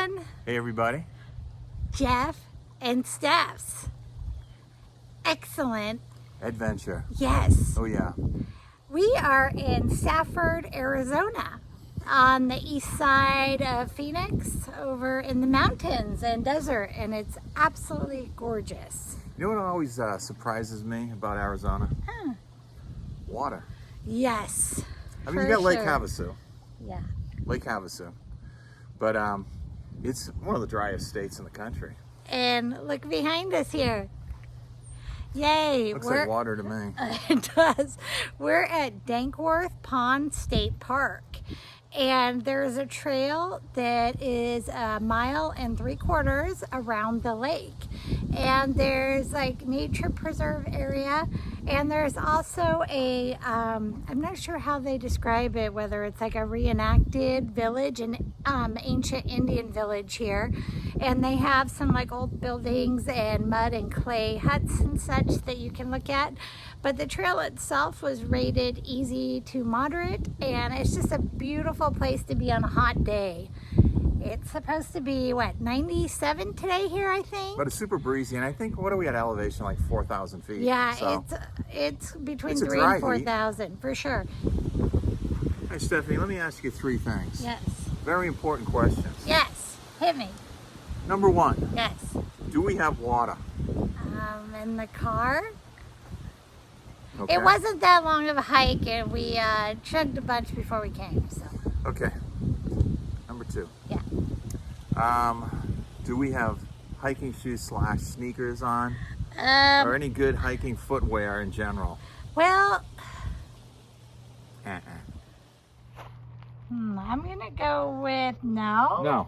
everyone. Hey everybody. Jeff and Steph's excellent Adventure. Yes. Oh yeah. We are in Safford, Arizona, on the east side of Phoenix, over in the mountains and desert, and it's absolutely gorgeous. You know what always surprises me about Arizona? Water. Yes. I mean, you got Lake Havasu. Yeah. Lake Havasu. But it's one of the driest states in the country. And look behind us here. Yay. Looks like water to me. It does. We're at Dankworth Pond State Park. And there's a trail that is 1.75 miles around the lake. And there's like nature preserve area. And there's also a, I'm not sure how they describe it, whether it's like a reenacted village, an ancient Indian village here. And they have some like old buildings and mud and clay huts and such that you can look at. But the trail itself was rated easy to moderate, and it's just a beautiful place to be on a hot day. It's supposed to be, what, 97 today here, I think? But it's super breezy, and I think, what are we at elevation, like 4,000 feet? Yeah, so it's between it's 3,000 and 4,000, for sure. Hey, Stephanie, let me ask you 3 things. Yes. Very important questions. Yes, hit me. Number 1. Yes. Do we have water? In the car? Okay. It wasn't that long of a hike, and we chugged a bunch before we came, so. Okay. Number 2. Yeah. Do we have hiking shoes / sneakers on? Or any good hiking footwear in general? Well, I'm gonna go with no.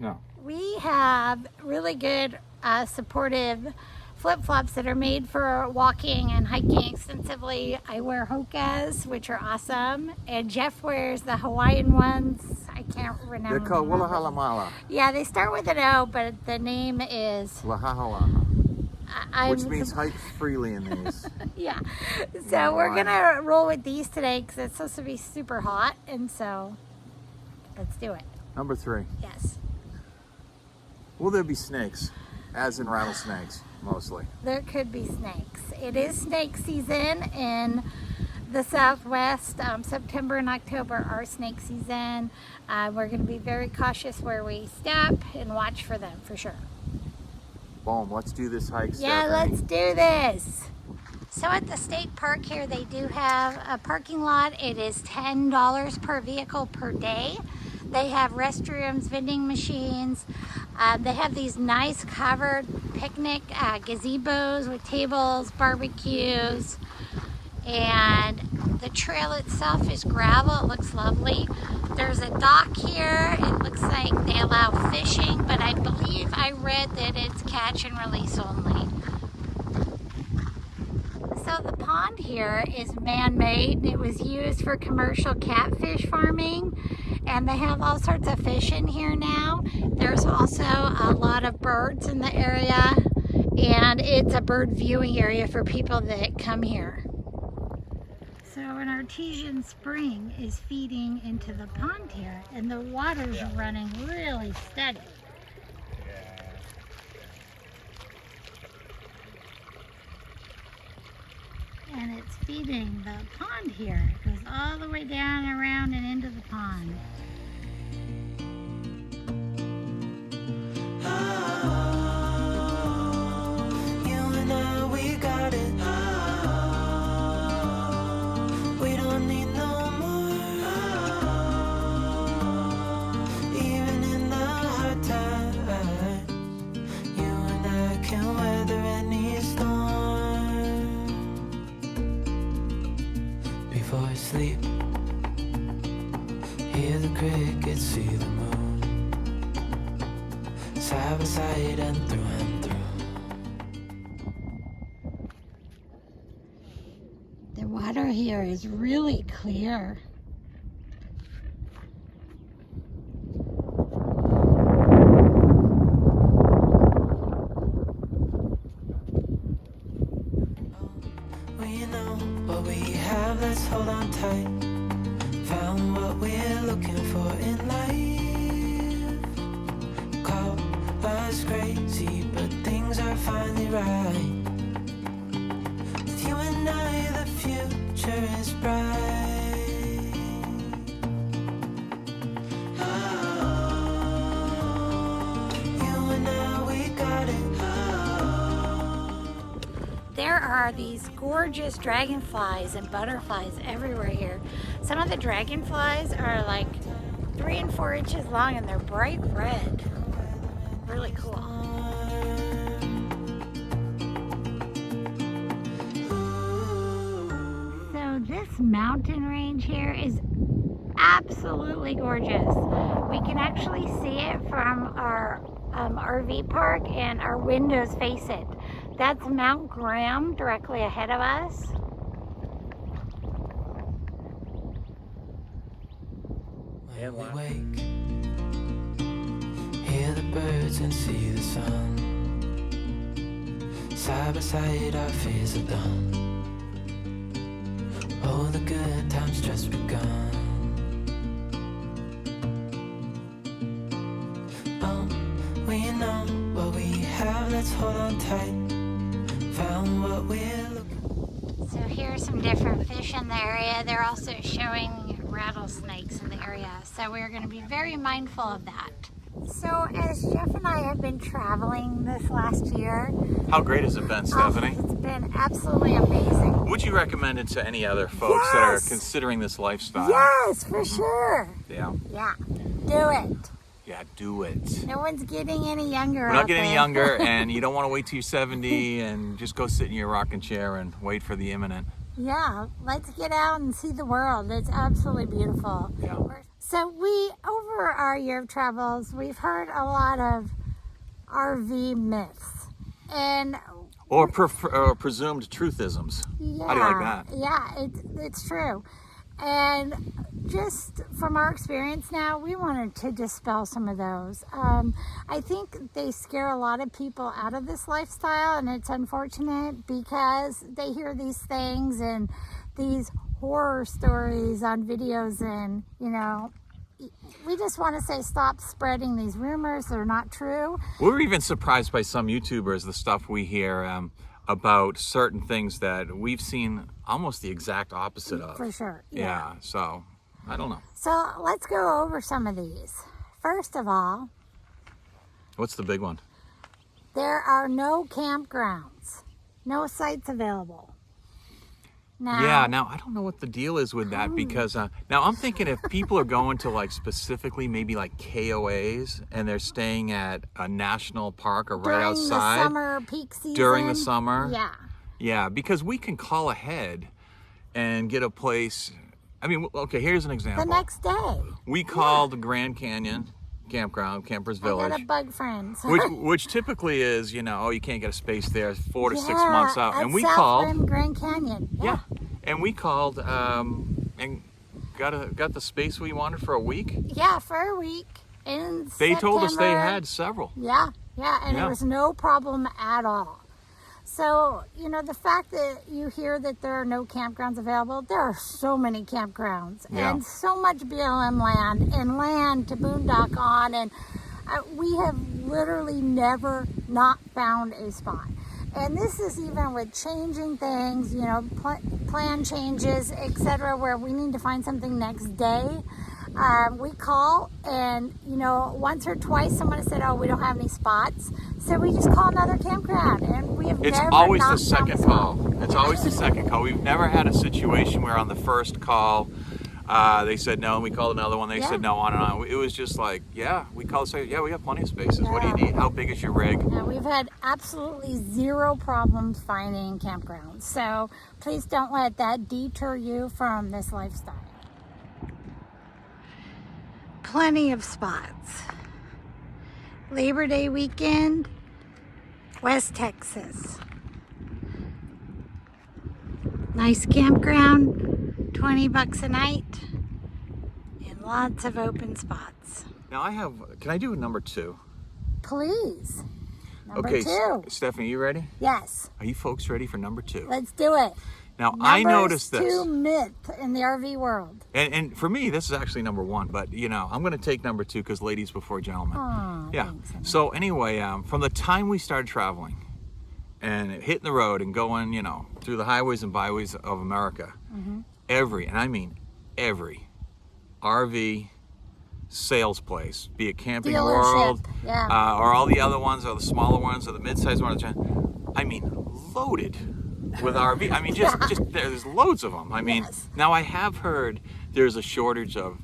No. We have really good supportive flip-flops that are made for walking and hiking extensively. I wear Hokas, which are awesome, and Jeff wears the Hawaiian ones. I can't remember. They're called Walahalamala. Yeah, they start with an O, but the name is Lahahala. Which means hike freely in these. Yeah, so we're gonna roll with these today because it's supposed to be super hot, and so let's do it. Number 3. Yes. Will there be snakes? As in rattlesnakes, mostly. There could be snakes. It is snake season in the Southwest. September and October are snake season. We're going to be very cautious where we step and watch for them for sure. Boom, let's do this hike, Yeah, Stephanie. let's do this. So at the state park here, they do have a parking lot. It is $10 per vehicle per day. They have restrooms, vending machines. They have these nice covered picnic gazebos with tables, barbecues, and the trail itself is gravel. It looks lovely. There's a dock here. It looks like they allow fishing, but I believe I read that it's catch and release only. So the pond here is man-made. It was used for commercial catfish farming, and they have all sorts of fish in here now. There's also a lot of birds in the area, and it's a bird viewing area for people that come here. So an artesian spring is feeding into the pond here, and the water's running really steady. And it's feeding the pond here. It goes all the way down, around, and into the pond. Before I sleep, hear the crickets, see the moon, side by side and through and through. The water here is really clear. We know what we have, let's hold on tight. Found what we're looking for in life. right. With you and I, the future is bright. You and I, we got it. There are these gorgeous dragonflies and butterflies everywhere here. Some of the dragonflies are like 3 and 4 inches long and they're bright red. Really cool. So this mountain range here is absolutely gorgeous. We can actually see it from our RV park, and our windows face it. That's Mount Graham directly ahead of us. When we wake, hear the birds and see the sun. Side by side, our fears are done. Oh, the good times just begun. Oh, we know what we have, let's hold on tight. Found what we're looking. So here's some different fish in the area. They're also showing rattlesnakes in the area. So we're going to be very mindful of that. So as Jeff and I have been traveling this last year. How great has it been, Stephanie? It's been absolutely amazing. Would you recommend it to any other folks that are considering this lifestyle? Yes, for sure. Yeah. Yeah, do it. Yeah, do it. No one's getting any younger. We're not getting any younger, and you don't want to wait till you're 70 and just go sit in your rocking chair and wait for the imminent. Yeah, let's get out and see the world. It's absolutely beautiful. Yeah. So over our year of travels, we've heard a lot of RV myths. Or presumed truthisms. Yeah, How do you like that? Yeah, it's true. And just from our experience now, we wanted to dispel some of those. I think they scare a lot of people out of this lifestyle, and it's unfortunate because they hear these things and these horror stories on videos, and we just want to say stop spreading these rumors. They're not true. We're even surprised by some YouTubers, the stuff we hear about certain things that we've seen almost the exact opposite of. For sure. Yeah, so I don't know. So let's go over some of these. First of all, What's the big one? there are no campgrounds, no sites available. Now, Yeah, now I don't know what the deal is with that, because now I'm thinking if people are going to like specifically maybe like KOAs and they're staying at a national park or right during outside the summer peak season. during the summer. Yeah. Yeah, because we can call ahead and get a place. I mean, okay, here's an example. The next day. We called Grand Canyon Campground, Campers I got a Village, bug friend. which typically is, you can't get a space there 4 to 6 Yeah, months out. at And we South called. Rim Grand Canyon. Yeah, and we called and got the space we wanted for a week. Yeah, for a week. In They told us they September. had several. Yeah, and Yeah. there was no problem at all. So, the fact that you hear that there are no campgrounds available, there are so many campgrounds and so much BLM land and land to boondock on, and we have literally never not found a spot. And this is even with changing things, plan changes, etc., where we need to find something next day. We call, and once or twice someone has said, "Oh, we don't have any spots," so we just call another campground, and we have It's never always not the found second a spot. call. It's always the second call. We've never had a situation where on the first call they said no, and we called another one. They said no, on and on. It was just like, we called and said, we have plenty of spaces. What do you need? How big is your rig? Yeah, we've had absolutely zero problems finding campgrounds. So please don't let that deter you from this lifestyle. Plenty of spots. Labor Day weekend, West Texas. Nice campground, $20 a night, and lots of open spots. Now can I do number 2? Please. Number Okay, 2. Stephanie, you ready? Yes. Are you folks ready for number 2? Let's do it. Now, I noticed this. Number 2 myth in the RV world. And for me, this is actually number 1, but I'm going to take number 2 because ladies before gentlemen. Oh, Yeah. thanks, honey. So anyway, from the time we started traveling, and hitting the road and going, you know, through the highways and byways of America, every, and I mean every, RV sales place, be it Camping World, or all the other ones, or the smaller ones, or the mid-sized ones, I mean, loaded with RV. I mean, just there's loads of them. I mean, now I have heard there's a shortage of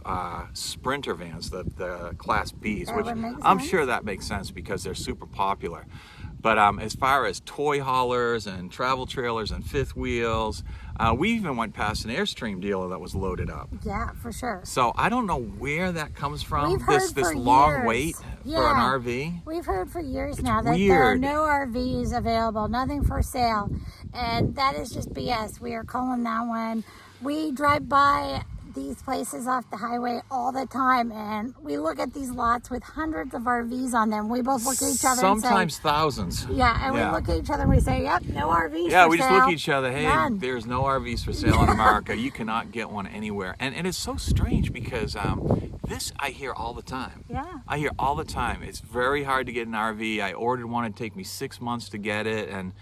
Sprinter vans, the Class Bs, which I'm sure that makes sense because they're super popular. But as far as toy haulers and travel trailers and fifth wheels, we even went past an Airstream dealer that was loaded up. Yeah, for sure. So I don't know where that comes from. We've heard this for long years. wait for an RV. We've heard for years It's now that weird. there are no RVs available, nothing for sale, and that is just BS. We are calling that one. We drive by these places off the highway all the time, and we look at these lots with hundreds of RVs on them. We both look at each other Sometimes and say, thousands. yeah, and we look at each other and we say, yep, no RVs Yeah, for we just sale. look at each other, hey, None. there's no RVs for sale in America. You cannot get one anywhere. And it's so strange because this I hear all the time. Yeah. I hear all the time. It's very hard to get an RV. I ordered one. It'd take me 6 months to get it. And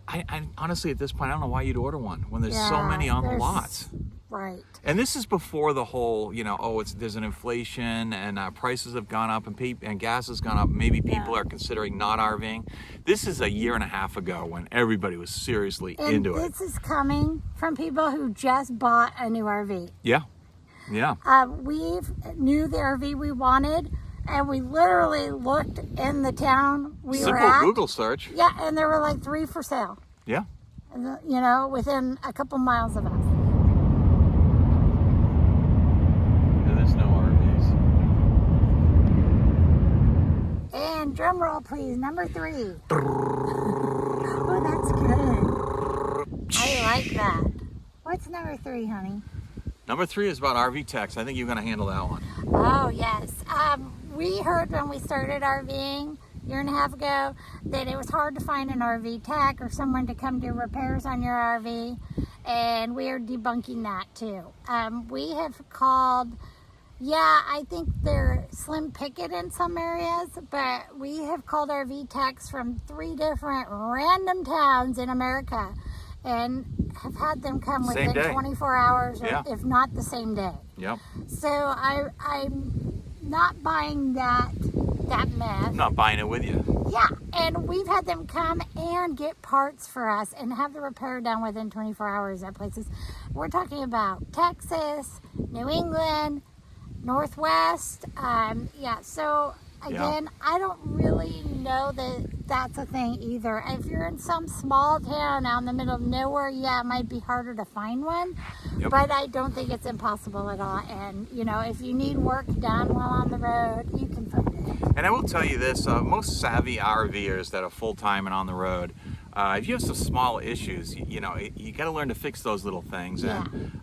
I honestly, at this point, I don't know why you'd order one when there's so many on the lots. Right. And this is before the whole, you know, there's an inflation and prices have gone up and gas has gone up. Maybe people are considering not RVing. This is a year and a half ago when everybody was seriously into it. This is coming from people who just bought a new RV. Yeah. Yeah. We knew the RV we wanted, and we literally looked in the town we were Simple at. Google search. Yeah, and there were like 3 for sale. Yeah. You know, within a couple miles of us. And there's no RVs. And drum roll, please. Number 3. Oh, that's good. I like that. What's number 3, honey? Number 3 is about RV techs. I think you're going to handle that one. Oh, yes. We heard when we started RVing a year and a half ago that it was hard to find an RV tech or someone to come do repairs on your RV, and we are debunking that too. We have called, I think they're slim picket in some areas, but we have called RV techs from 3 different random towns in America and have had them come Same within day. 24 hours, or if not the same day. Yep. So I'm not buying that myth. I'm not buying it with you. Yeah, and we've had them come and get parts for us and have the repair done within 24 hours at places. We're talking about Texas, New England, Northwest. So again, I don't really know that that's a thing either. If you're in some small town out in the middle of nowhere, it might be harder to find one. Yep. But I don't think it's impossible at all. And, you know, if you need work done while on the road, you can find it. And I will tell you this, most savvy RVers that are full-time and on the road, if you have some small issues, you got to learn to fix those little things. And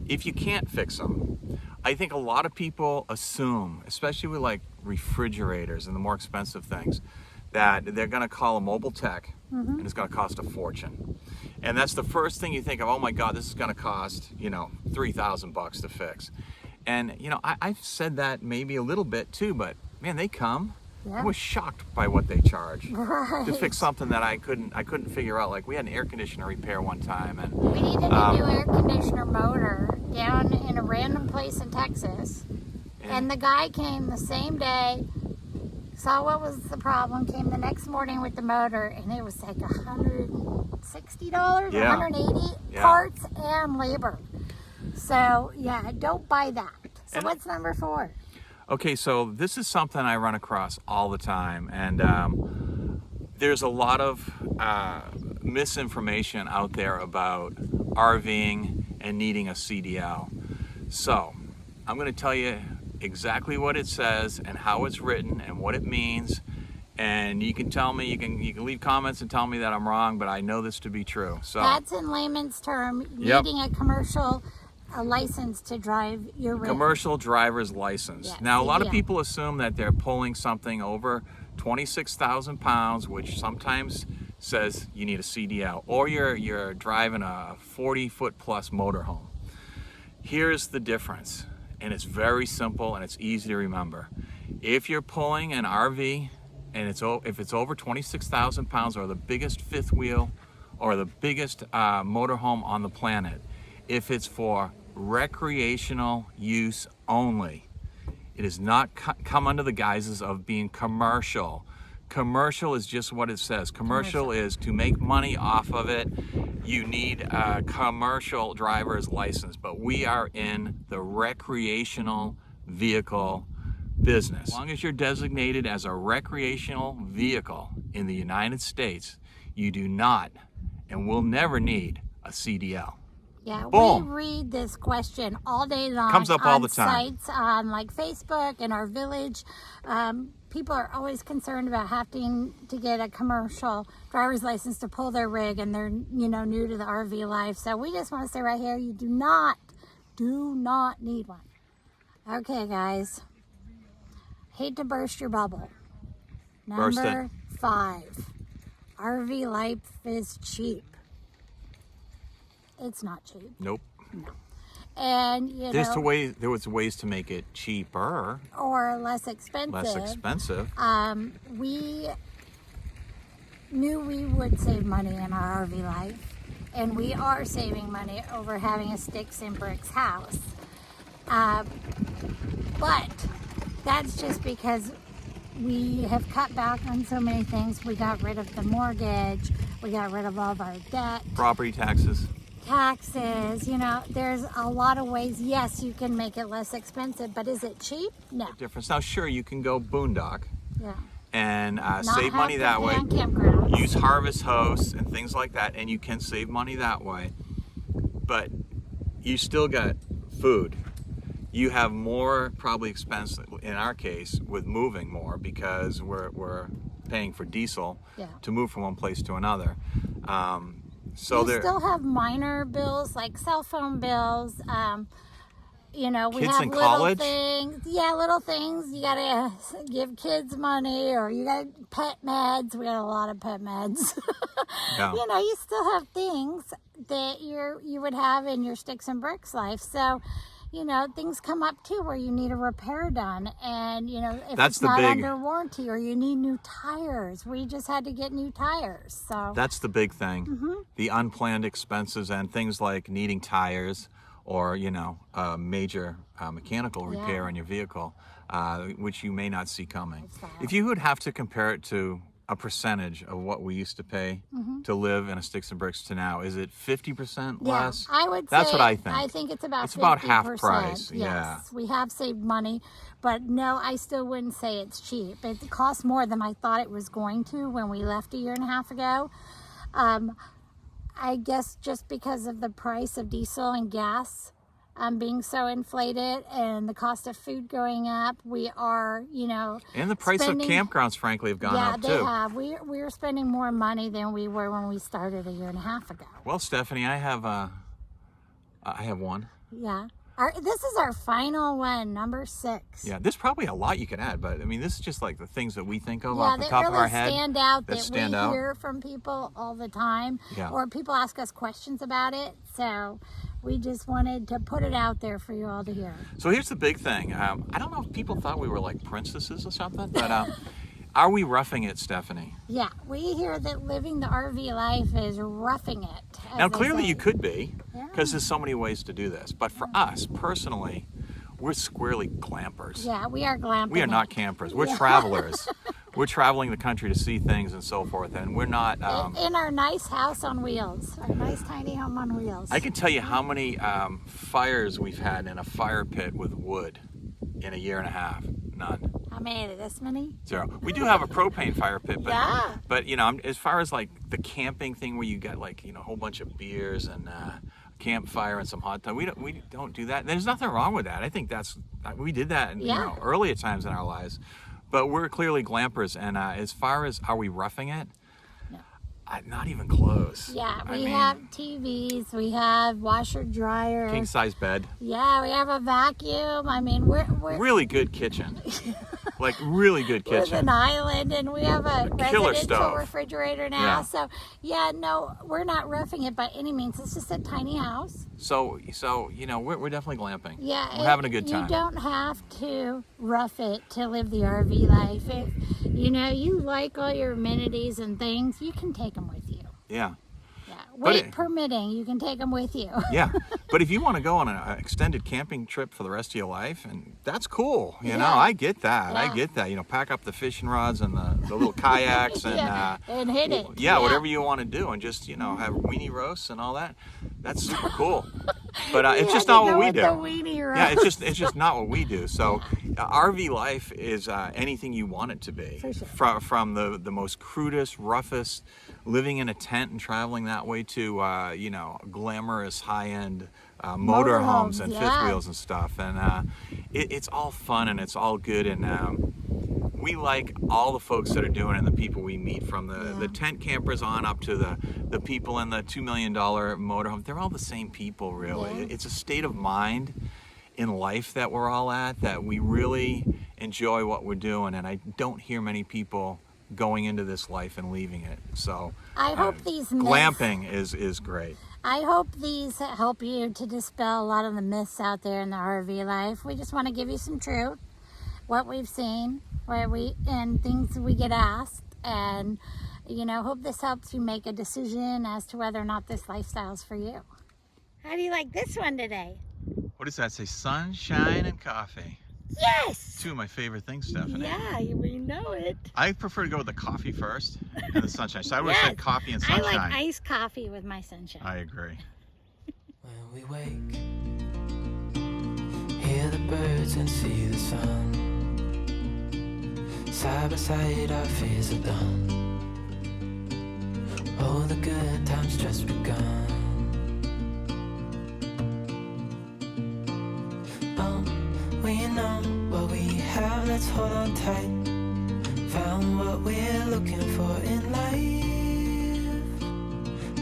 if you can't fix them, I think a lot of people assume, especially with like refrigerators and the more expensive things, that they're going to call a mobile tech and it's going to cost a fortune. And that's the first thing you think of. Oh my God, this is going to cost, $3,000 to fix. And, I've said that maybe a little bit too, but man, they come. I was shocked by what they charge to fix something that I couldn't figure out. Like we had an air conditioner repair one time, and we needed a new air conditioner motor down in a random place in Texas, and the guy came the same day, saw what was the problem, came the next morning with the motor, and it was like $160, $180 parts and labor. So don't buy that. So what's number 4? Okay, so this is something I run across all the time, and there's a lot of misinformation out there about RVing and needing a CDL. So I'm going to tell you exactly what it says and how it's written and what it means, and you can tell me, you can leave comments and tell me that I'm wrong, but I know this to be true. So that's in layman's term, needing a commercial license to drive your rig. Commercial driver's license. Now, a lot of people assume that they're pulling something over 26,000 pounds, which sometimes says you need a CDL, or you're driving a 40-foot plus motorhome. Here's the difference, and it's very simple and it's easy to remember. If you're pulling an RV and if it's over 26,000 pounds, or the biggest fifth wheel, or the biggest motorhome on the planet, if it's for recreational use only, it does not come under the guises of being commercial. Commercial is just what it says. Commercial is to make money off of it. You need a commercial driver's license, but we are in the recreational vehicle business. As long as you're designated as a recreational vehicle in the United States, you do not and will never need a CDL. Yeah, Boom. we read this question all day long. Comes up all the time. On sites on like Facebook and our village. People are always concerned about having to get a commercial driver's license to pull their rig, and they're new to the RV life. So we just want to say right here, you do not need one. Okay, guys. Hate to burst your bubble. Burst it. Number 5, RV life is cheap. It's not cheap. Nope. No. And there was ways to make it cheaper or less expensive. We knew we would save money in our RV life, and we are saving money over having a sticks and bricks house. But that's just because we have cut back on so many things. We got rid of the mortgage. We got rid of all of our debt. Property taxes. There's a lot of ways. Yes, you can make it less expensive, but is it cheap? No. Difference. Now, sure, you can go boondock. Yeah. And save money that way. Campgrounds. Use harvest hosts and things like that, and you can save money that way. But you still got food. You have more probably expense in our case with moving more, because we're paying for diesel to move from one place to another. So you still have minor bills like cell phone bills. We kids have in little college? things. Yeah, little things. You gotta give kids money, or you got pet meds. We got a lot of pet meds. Yeah. You still have things that you would have in your sticks and bricks life. So, things come up too where you need a repair done, and if That's it's the not big- under warranty, or you need new tires. We just had to get new tires. So That's the big thing. The unplanned expenses and things like needing tires, or a major mechanical repair on your vehicle, which you may not see coming. If you would have to compare it to a percentage of what we used to pay to live in a sticks and bricks to now, is it 50% less? I would That's say, what I think. I think it's about 50%. It's about half price. Yes, we have saved money, but no, I still wouldn't say it's cheap. It costs more than I thought it was going to when we left a year and a half ago. I guess just because of the price of diesel and gas being so inflated, and the cost of food going up, we are, And the price of campgrounds, frankly, have gone up too. Yeah, they have. We're spending more money than we were when we started a year and a half ago. Well, Stephanie, I have one. Yeah. This is our final one, number 6. Yeah, there's probably a lot you could add, but I mean, this is just like the things that we think of Yeah, off the that top really of our head. stand out, that that stand we out. hear from people all the time, Yeah. or people ask us questions about it. So we just wanted to put it out there for you all to hear. So here's the big thing. I don't know if people thought we were like princesses or something, but are we roughing it, Stephanie? Yeah, we hear that living the RV life is roughing it. Now, as they clearly say. you could be, Yeah. because there's so many ways to do this. But for us, personally, we're squarely glampers. Yeah, we are glamping. We are not it. campers. We're travelers. We're traveling the country to see things and so forth, and we're not... in our nice house on wheels, our nice tiny home on wheels. I can tell you how many fires we've had in a fire pit with wood in a year and a half. None. How many? This many? 0. We do have a propane fire pit, but Yeah. but as far as like the camping thing where you got like a whole bunch of beers and campfire and some hot tub, we don't do that. There's nothing wrong with that. I think we did that in earlier times in our lives, but we're clearly glampers. And as far as are we roughing it? Not even close. Yeah, we have TVs, we have washer dryer, king size bed. Yeah, we have a vacuum. I mean, we're Really good kitchen. Like really good with kitchen. an island, and we have a killer residential stove. refrigerator now. Yeah. So no, we're not roughing it by any means. It's just a tiny house. So we're definitely glamping. Yeah, We're having a good time. You don't have to rough it to live the RV life. You know, you like all your amenities and things, you can take them with you. Yeah. Yeah, weight permitting, you can take them with you. Yeah, but if you want to go on an extended camping trip for the rest of your life, and that's cool, you know, I get that. Yeah. I get that. You know, pack up the fishing rods and the little kayaks and hit it. Yeah, whatever you want to do, and just, you know, have weenie roasts and all that. That's super cool. But it's just not what we do. Yeah, it's just not what we do. So RV life is anything you want it to be. For sure. From the most crudest, roughest, living in a tent and traveling that way to you know, glamorous high-end motorhomes and fifth wheels and stuff. And it's all fun and it's all good. And we like all the folks that are doing it and the people we meet, from the tent campers on up to the people in the $2 million motorhome. They're all the same people, really. Yeah. It's a state of mind in life that we're all at, that we really enjoy what we're doing. And I don't hear many people going into this life and leaving it. So I hope these glamping is great. I hope these help you to dispel a lot of the myths out there in the RV life. We just want to give you some truth, what we've seen, and things we get asked, and you know, hope this helps you make a decision as to whether or not this lifestyle is for you. How do you like this one today? What does that say? Sunshine and coffee. Yes! Two of my favorite things, Stephanie. Yeah, we know it. I prefer to go with the coffee first and the sunshine. So I would have said coffee and sunshine. I like iced coffee with my sunshine. I agree. When we wake, hear the birds and see the sun. Side by side, our fears are done. Oh, the good times just begun. We know what we have, let's hold on tight. Found what we're looking for in life.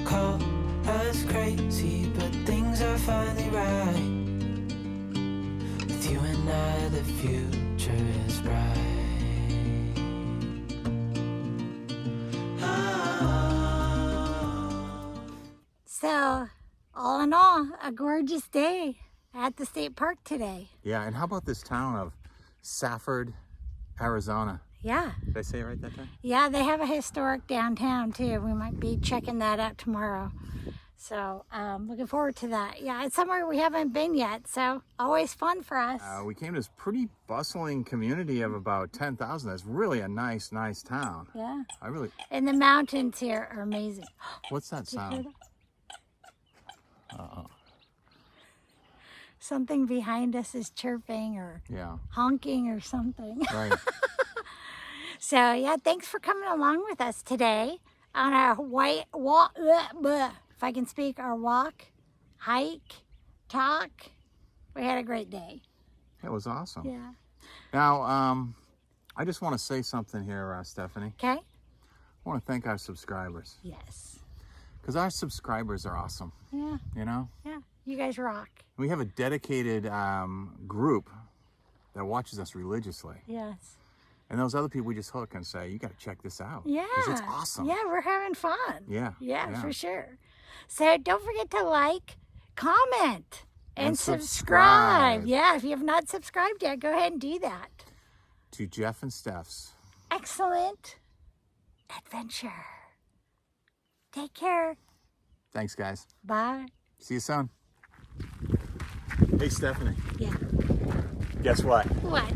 Call us crazy, but things are finally right. With you and I, the future is bright. So, all in all, a gorgeous day at the state park today. Yeah, and how about this town of Safford, Arizona? Yeah. Did I say it right that time? Yeah, they have a historic downtown too. We might be checking that out tomorrow. So, looking forward to that. Yeah, it's somewhere we haven't been yet, so always fun for us. We came to this pretty bustling community of about 10,000. That's really a nice town. Yeah. And the mountains here are amazing. What's that sound? Uh-oh. Something behind us is chirping or honking or something. Right. So, yeah, thanks for coming along with us today on our if I can speak, our walk, hike, talk. We had a great day. It was awesome. Yeah. Now, I just want to say something here, Stephanie. Okay. I want to thank our subscribers. Yes. Because our subscribers are awesome. Yeah. You know? Yeah. You guys rock. We have a dedicated group that watches us religiously. Yes. And those other people we just hook and say, you got to check this out. Yeah. Because it's awesome. Yeah, we're having fun. Yeah. Yeah, for sure. So don't forget to like, comment, and subscribe. Yeah, if you have not subscribed yet, go ahead and do that. To Jeff and Steph's excellent adventure. Take care. Thanks, guys. Bye. See you soon. Hey, Stephanie. Yeah. Guess what? What?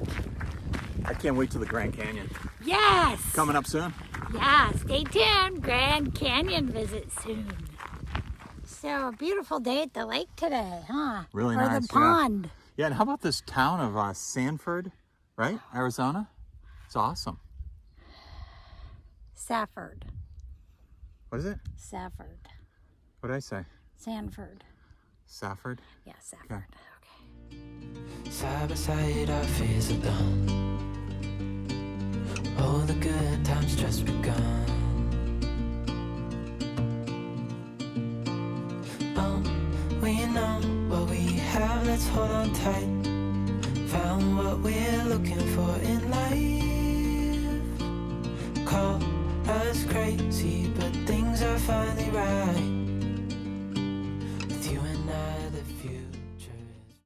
I can't wait till the Grand Canyon. Yes. Coming up soon? Yeah, stay tuned. Grand Canyon visit soon. So, a beautiful day at the lake today, huh? Really or nice. the pond. Yeah, and how about this town of Sanford, right? Arizona? It's awesome. Safford. What is it? Safford. What did I say? Sanford. Safford? Yeah, Safford. Okay. Side by side, our fears are done. Oh, the good times just begun. We know what we have, let's hold on tight. Found what we're looking for in life. Call us crazy, but things are finally right.